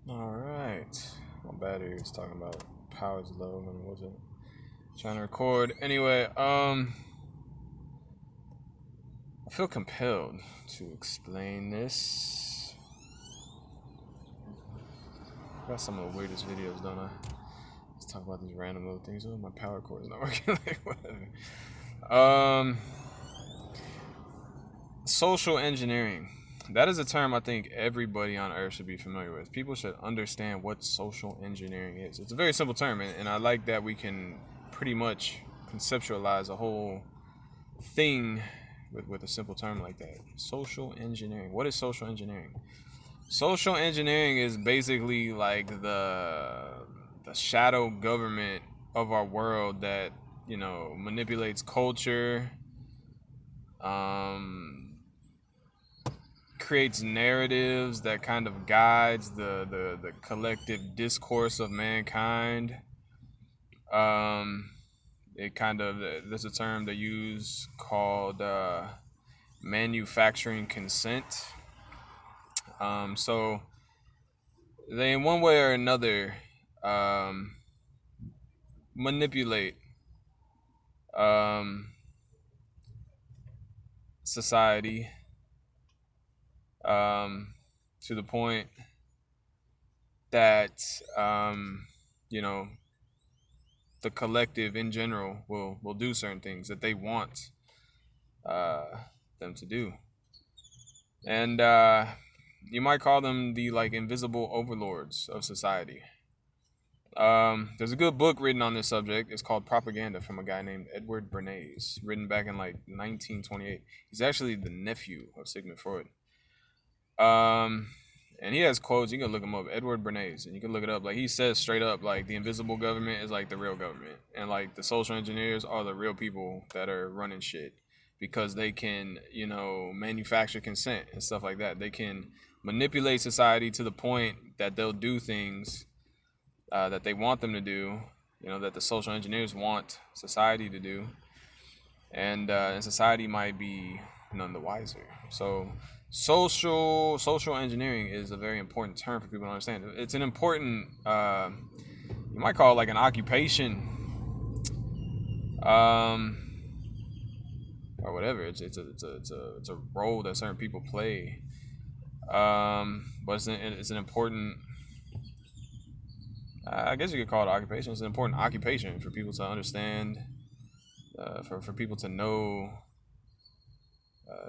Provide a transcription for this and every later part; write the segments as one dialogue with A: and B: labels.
A: All right. My battery was talking about power's low and wasn't trying to record. Anyway, I feel compelled to explain this. I got some of the weirdest videos, don't I? Let's talk about these random little things. Oh, my power cord is not working. Like whatever. Um, Social engineering. That is a term I think everybody on earth should be familiar with. People should understand what social engineering is. It's a very simple term, and I like that we can pretty much conceptualize a whole thing with a simple term like that. Social engineering. What is social engineering? Social engineering is basically like the shadow government of our world that manipulates culture, um, creates narratives that kind of guides the collective discourse of mankind. Um, it kind of there's a term they use called manufacturing consent. So they in one way or another um, manipulate um, society um, to the point that you know the collective in general will do certain things that they want uh, them to do, and you might call them the like invisible overlords of society. There's a good book written on this subject. It's called Propaganda from a guy named Edward Bernays, written back in like 1928. He's actually the nephew of Sigmund Freud. Um, and he has quotes. You can look him up, Edward Bernays, and you can look it up. Like he says straight up, like the invisible government is like the real government, and like the social engineers are the real people that are running shit because they can, manufacture consent and stuff like that. They can manipulate society to the point that they'll do things that they want them to do, that the social engineers want society to do, and society might be none the wiser. So, social engineering is a very important term for people to understand. It's an important, you might call it like an occupation, um, or whatever. It's a role that certain people play. But it's an important. I guess you could call it occupation. It's an important occupation for people to understand, for people to know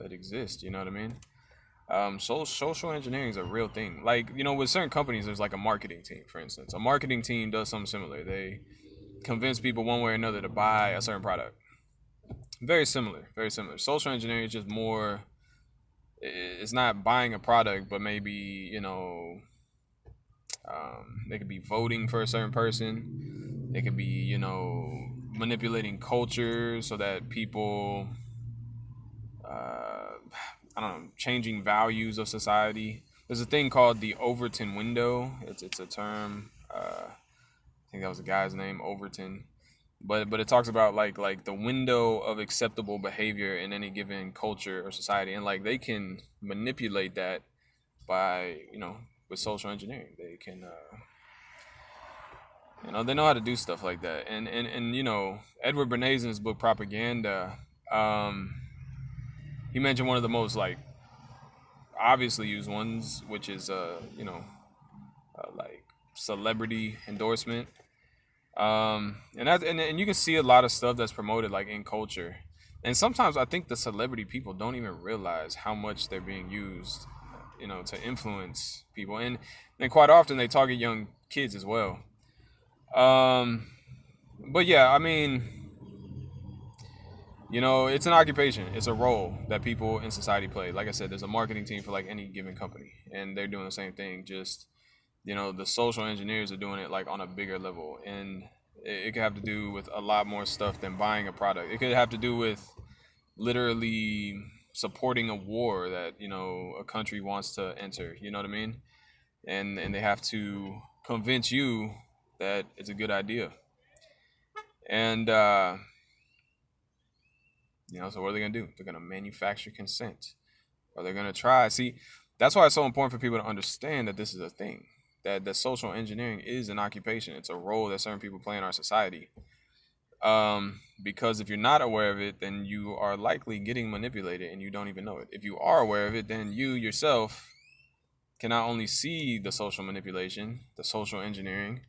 A: it exists. You know what I mean? So social engineering is a real thing. Like with certain companies, there's like a marketing team, for instance. A marketing team does something similar. They convince people one way or another to buy a certain product. Very similar, very similar. Social engineering is just more. It's not buying a product, but maybe they could be voting for a certain person. They could be manipulating culture so that people I don't know, changing values of society. There's a thing called the Overton window. It's a term. I think that was a guy's name, Overton. But it talks about like the window of acceptable behavior in any given culture or society, and like they can manipulate that by with social engineering. They can they know how to do stuff like that. And Edward Bernays in his book Propaganda, um, he mentioned one of the most like obviously used ones, which is like celebrity endorsement. And you can see a lot of stuff that's promoted like in culture, and sometimes I think the celebrity people don't even realize how much they're being used, to influence people, and quite often they target young kids as well. Um, but yeah, I mean, it's an occupation. It's a role that people in society play. Like I said, there's a marketing team for like any given company, and they're doing the same thing. Just the social engineers are doing it like on a bigger level, and it could have to do with a lot more stuff than buying a product. It could have to do with literally supporting a war that a country wants to enter. You know what I mean? And they have to convince you that it's a good idea. And so what are they gonna do? They're gonna manufacture consent, or they're gonna try. See, that's why it's so important for people to understand that this is a thing. that social engineering is an occupation. It's a role that certain people play in our society. Because if you're not aware of it, then you are likely getting manipulated and you don't even know it. If you are aware of it, then you yourself can not only see the social manipulation, the social engineering,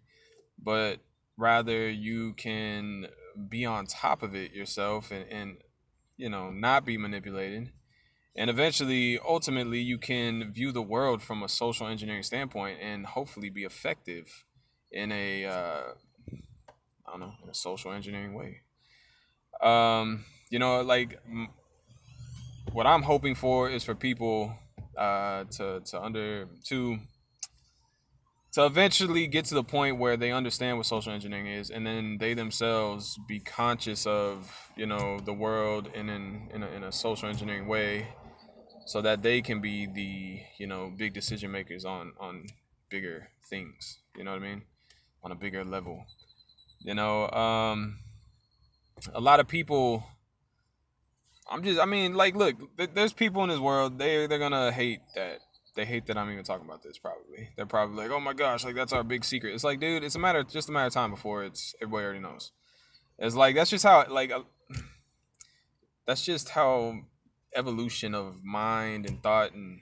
A: but rather you can be on top of it yourself and not be manipulated. And eventually, ultimately, you can view the world from a social engineering standpoint and hopefully be effective in a, I don't know, in a social engineering way. Like what I'm hoping for is for people to eventually get to the point where they understand what social engineering is, and then they themselves be conscious of the world in a social engineering way, so that they can be the big decision makers on bigger things. You know what I mean? On a bigger level. A lot of people. I mean, like, look, there's people in this world. They're gonna hate that. They hate that I'm even talking about this. Probably, they're probably like, "Oh my gosh, like that's our big secret." It's like, dude, it's just a matter of time before it's everybody already knows. It's like that's just how evolution of mind and thought and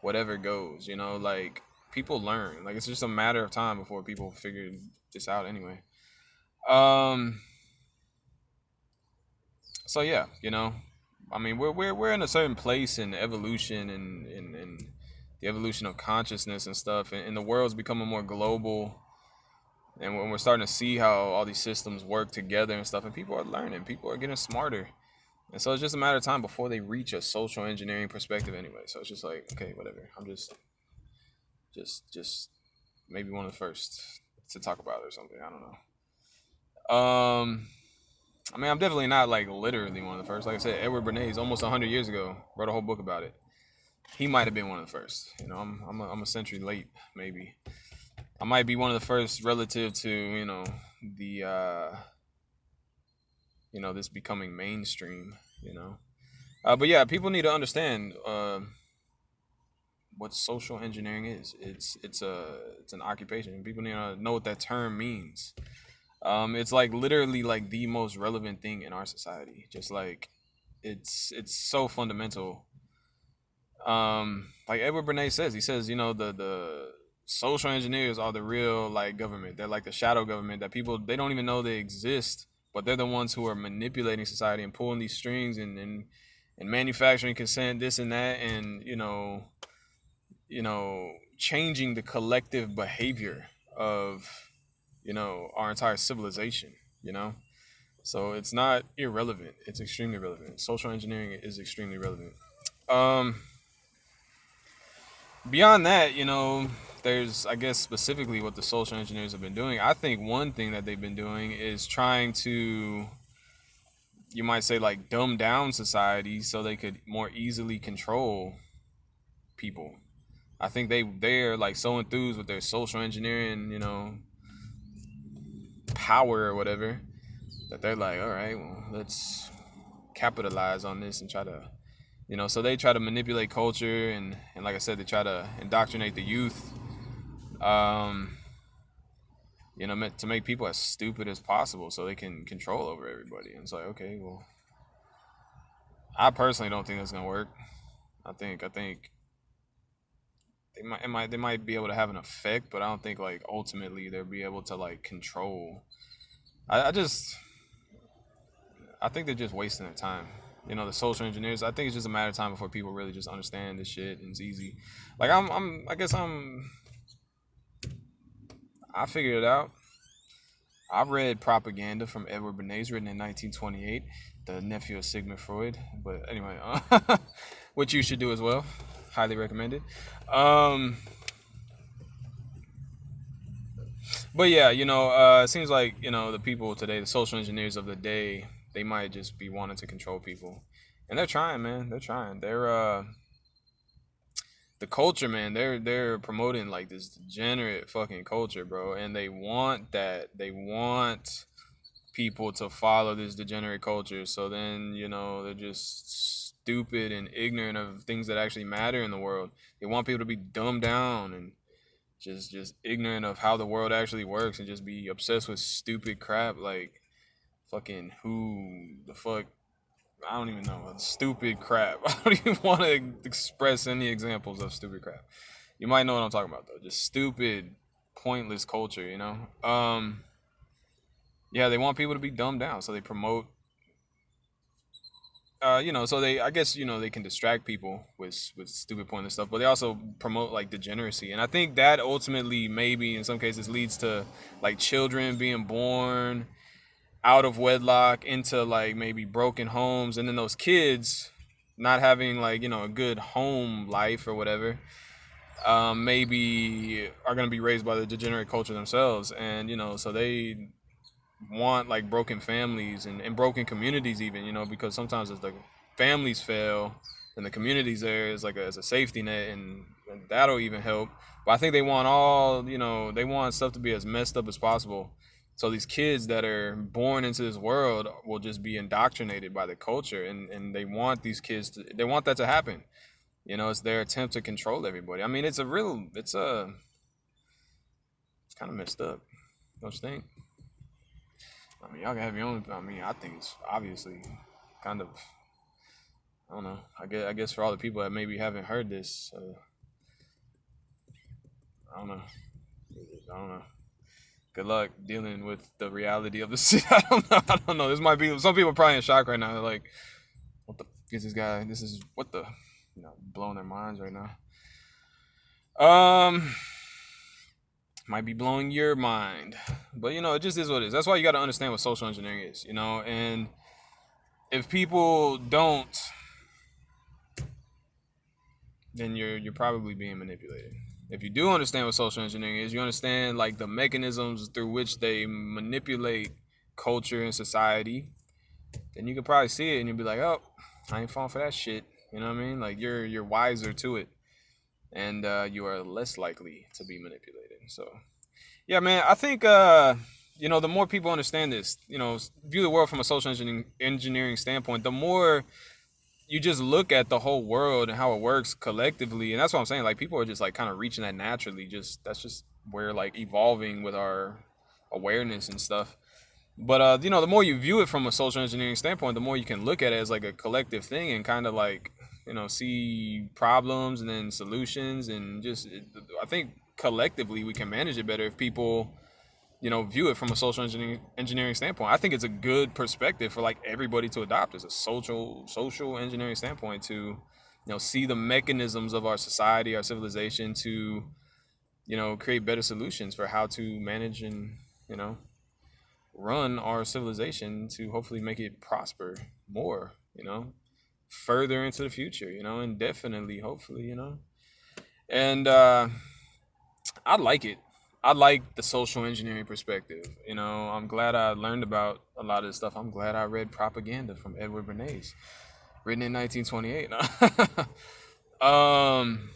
A: whatever goes. Like people learn. Like it's just a matter of time before people figure this out anyway. Um. So yeah, I mean, we're in a certain place in evolution and the evolution of consciousness and stuff, and the world's becoming more global, and when we're starting to see how all these systems work together and stuff, and people are learning, people are getting smarter, and so it's just a matter of time before they reach a social engineering perspective anyway. So it's just like, okay, whatever. I'm just maybe one of the first to talk about it or something. I don't know. I mean, I'm definitely not like literally one of the first. Like I said, Edward Bernays, almost 100 years ago, wrote a whole book about it. He might have been one of the first. I'm a century late, maybe. I might be one of the first relative to the this becoming mainstream. But yeah, people need to understand what social engineering is. It's an occupation. People need to know what that term means. It's like literally like the most relevant thing in our society. Just like it's so fundamental. Like Edward Bernays says, he says, the social engineers are the real like government. They're like the shadow government that people they don't even know they exist, but they're the ones who are manipulating society and pulling these strings and manufacturing consent, this and that, and changing the collective behavior of our entire civilization. You know, so it's not irrelevant. It's extremely relevant. Social engineering is extremely relevant. Um, Beyond that, there's I guess specifically what the social engineers have been doing. I think one thing that they've been doing is trying to, you might say, like dumb down society so they could more easily control people. I think they're like so enthused with their social engineering, power or whatever, that they're like, all right, well, let's capitalize on this and try to, so they try to manipulate culture and like I said, they try to indoctrinate the youth, um, to make people as stupid as possible so they can control over everybody. And it's like, okay, well, I personally don't think that's gonna work. I think they might be able to have an effect, but I don't think like ultimately they'll be able to like control. I think they're just wasting their time. The social engineers. I think it's just a matter of time before people really just understand this shit and it's easy. Like I guess I figured it out. I read Propaganda from Edward Bernays, written in 1928, the nephew of Sigmund Freud. But anyway, which you should do as well. Highly recommended. Um, but yeah, it seems like the people today, the social engineers of the day, they might just be wanting to control people, and they're trying, man. They're trying. They're the culture, man. They're promoting like this degenerate fucking culture, bro, and they want that. They want people to follow this degenerate culture. So then, they're just stupid and ignorant of things that actually matter in the world. They want people to be dumbed down and just ignorant of how the world actually works and just be obsessed with stupid crap like fucking who the fuck I don't even know stupid crap. I don't even want to express any examples of stupid crap. You might know what I'm talking about though. Just stupid, pointless culture. Yeah, they want people to be dumbed down, so they promote so I guess, they can distract people with stupid pointless stuff, but they also promote like degeneracy, and I think that ultimately maybe in some cases leads to like children being born out of wedlock into like maybe broken homes, and then those kids not having like a good home life or whatever, maybe are gonna be raised by the degenerate culture themselves, and so they want like broken families and broken communities even, because sometimes it's like families fail and the communities there is like as a safety net, and that'll even help. But I think they want they want stuff to be as messed up as possible. So these kids that are born into this world will just be indoctrinated by the culture, and they want they want that to happen. It's their attempt to control everybody. I mean, it's kind of messed up, don't you think? I mean, y'all can have your own. I mean, I think it's obviously kind of. I don't know. I guess for all the people that maybe haven't heard this, I don't know. I don't know. Good luck dealing with the reality of the city. I don't know. I don't know. This might be some people are probably in shock right now. They're like, "What the f- is this guy? This is what the blowing their minds right now." Um, might be blowing your mind, but it just is what it is. That's why you got to understand what social engineering is. And if people don't, then you're probably being manipulated. If you do understand what social engineering is, you understand like the mechanisms through which they manipulate culture and society, then you could probably see it and you'll be like, "Oh, I ain't falling for that shit." You know what I mean? Like you're wiser to it, and you are less likely to be manipulated. So, yeah, man, I think the more people understand this, view the world from a social engineering standpoint, the more you just look at the whole world and how it works collectively, and that's what I'm saying. Like people are just like kind of reaching that naturally. Just that's just where like evolving with our awareness and stuff. But the more you view it from a social engineering standpoint, the more you can look at it as like a collective thing and kind of like see problems and then solutions, and I think collectively we can manage it better if people view it from a social engineering standpoint. I think it's a good perspective for like everybody to adopt as a social engineering standpoint to see the mechanisms of our society, our civilization, to create better solutions for how to manage and you know run our civilization to hopefully make it prosper more, further into the future, indefinitely, hopefully, and I like it. I like the social engineering perspective. I'm glad I learned about a lot of this stuff. I'm glad I read Propaganda from Edward Bernays, written in 1928. um,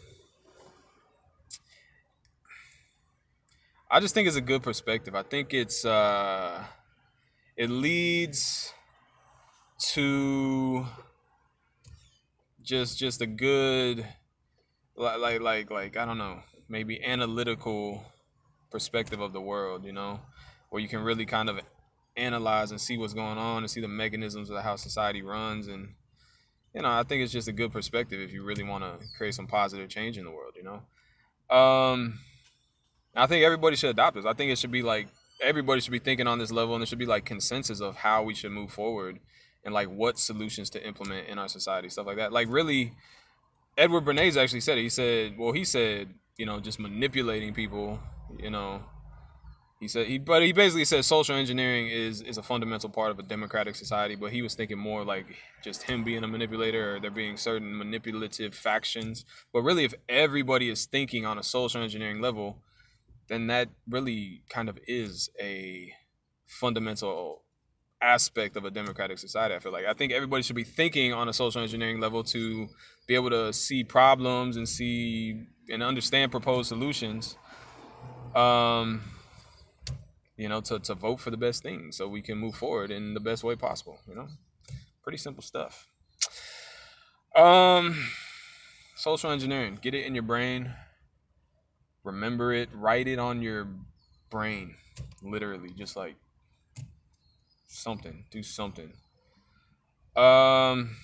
A: I just think it's a good perspective. I think it leads to just a good like I don't know, maybe analytical perspective of the world, where you can really kind of analyze and see what's going on and see the mechanisms of how society runs. And I think it's just a good perspective if you really want to create some positive change in the world. I think everybody should adopt this. I think it should be like everybody should be thinking on this level, and there should be like consensus of how we should move forward and like what solutions to implement in our society, stuff like that. Like really, Edward Bernays actually said it. He said, just manipulating people, you know, but he basically said social engineering is a fundamental part of a democratic society. But he was thinking more like just him being a manipulator, or there being certain manipulative factions. But really, if everybody is thinking on a social engineering level, then that really kind of is a fundamental aspect of a democratic society. I think everybody should be thinking on a social engineering level to be able to see problems and see and understand proposed solutions. Um, to vote for the best thing so we can move forward in the best way possible. Pretty simple stuff. Um, social engineering, get it in your brain. Remember it, write it on your brain, literally, just like something, do something. Um,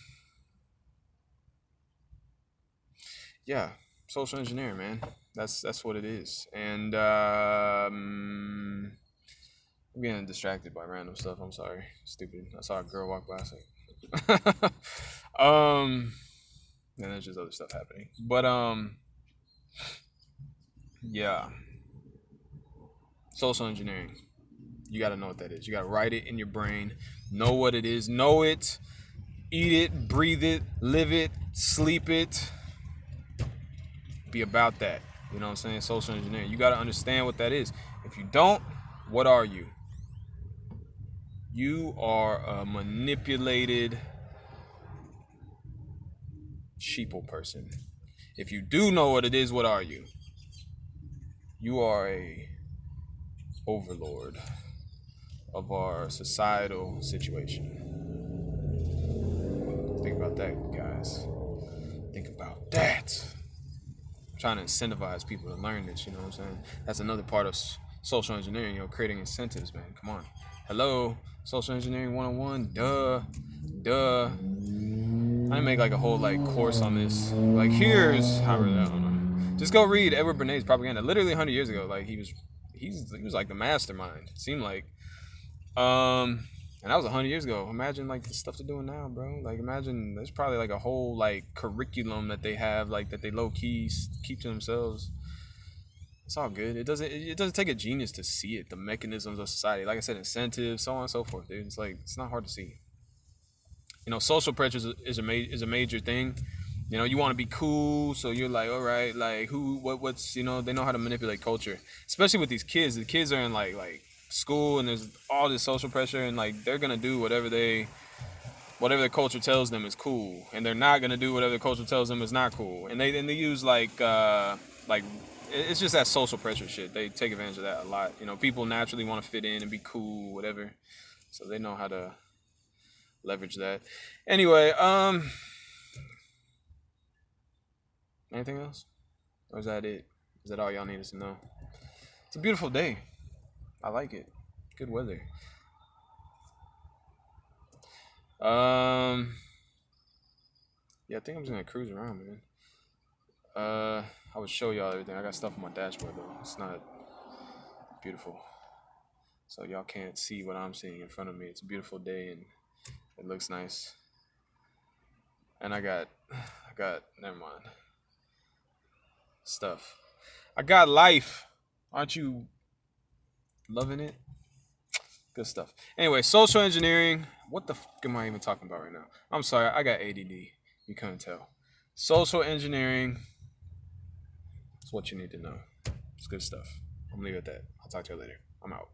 A: yeah, social engineering, man. That's what it is. And I'm getting distracted by random stuff. I'm sorry, stupid. I saw a girl walk by. I was like, and there's just other stuff happening. But yeah, social engineering. You got to know what that is. You got to write it in your brain. Know what it is. Know it. Eat it. Breathe it. Live it. Sleep it. Be about that. You know what I'm saying? Social engineering. You got to understand what that is. If you don't, what are you? You are a manipulated sheeple person. If you do know what it is, what are you? You are a overlord of our societal situation. Think about that, guys. Think about that. I'm trying to incentivize people to learn this, you know what I'm saying? That's another part of social engineering, creating incentives, man. Come on. Hello, social engineering 101. Duh. I make like a whole like course on this. Like here's how I don't know. Just go read Edward Bernays' propaganda. Literally 100 years ago, like he was like the mastermind. It seemed like, and that was 100 years ago. Imagine like the stuff they're doing now, bro. Like imagine there's probably like a whole like curriculum that they have like that they low key keep to themselves. It's all good. It doesn't take a genius to see it. The mechanisms of society, like I said, incentives, so on and so forth, dude. It's like it's not hard to see. Social pressure is a major thing. You want to be cool, so you're like, all right, like what's they know how to manipulate culture, especially with these kids. The kids are in like school, and there's all this social pressure, and like they're gonna do whatever the culture tells them is cool, and they're not gonna do whatever the culture tells them is not cool, and they use like it's just that social pressure shit. They take advantage of that a lot. People naturally want to fit in and be cool, whatever, so they know how to leverage that. Anyway, anything else? Or is that it? Is that all y'all needed to know? It's a beautiful day. I like it. Good weather. Yeah, I think I'm just gonna cruise around, man. I would show y'all everything. I got stuff on my dashboard though. It's not beautiful, so y'all can't see what I'm seeing in front of me. It's a beautiful day and it looks nice. And I got never mind. Stuff. I got life. Aren't you loving it? Good stuff. Anyway, social engineering. What the fuck am I even talking about right now? I'm sorry, I got ADD. You couldn't tell. Social engineering. It's what you need to know. It's good stuff. I'm gonna leave it at that. I'll talk to you later. I'm out.